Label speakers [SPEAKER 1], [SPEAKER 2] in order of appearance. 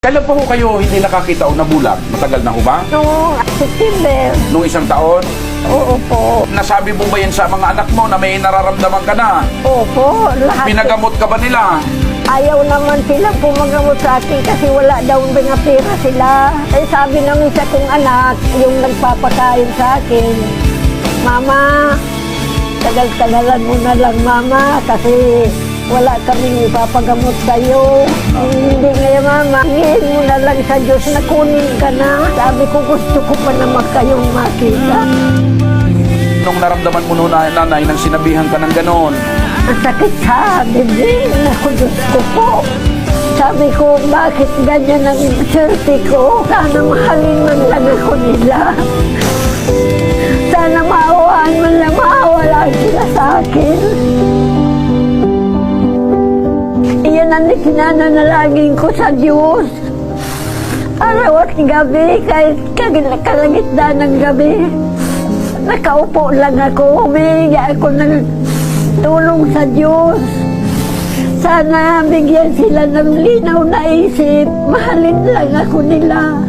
[SPEAKER 1] Kailan po ho kayo hindi nakakita o nabulag? Matagal na ho ba?
[SPEAKER 2] Noong September,
[SPEAKER 1] Nung isang taon?
[SPEAKER 2] oo po.
[SPEAKER 1] Nasabi mo ba yan sa mga anak mo na may nararamdaman ka na?
[SPEAKER 2] Opo, lahat.
[SPEAKER 1] Pinagamot ka ba nila?
[SPEAKER 2] Ayaw naman silang pumagamot sa akin kasi wala daw mga pera sila. Eh sabi naman sa kong anak, yung nagpapakain sa akin, Mama, tagal-tagalan mo na lang Mama kasi wala kaming ipapagamot sa'yo. Hindi nga Mama, hingin mo na lang sa Diyos na kunin ka na. Sabi ko gusto ko pa naman kayong makita.
[SPEAKER 1] Nung naramdaman mo noon nanay nang sinabihan ka ng ganon,
[SPEAKER 2] Ang sakit sa bibig. Naku, Diyos ko po. Sabi ko, bakit ganyan ang swerte ko? Sana mahalin man lang ako nila. Sana maawaan man lang, maawala sila sa akin. Iyan ang kinananalangin ko sa Diyos. Araw at gabi, kahit kalagitnaan ng gabi. Nakaupo lang ako, humihingi ako ng tulong sa Diyos. Sana bigyan sila ng linaw na isip. Mahalin lang ako nila.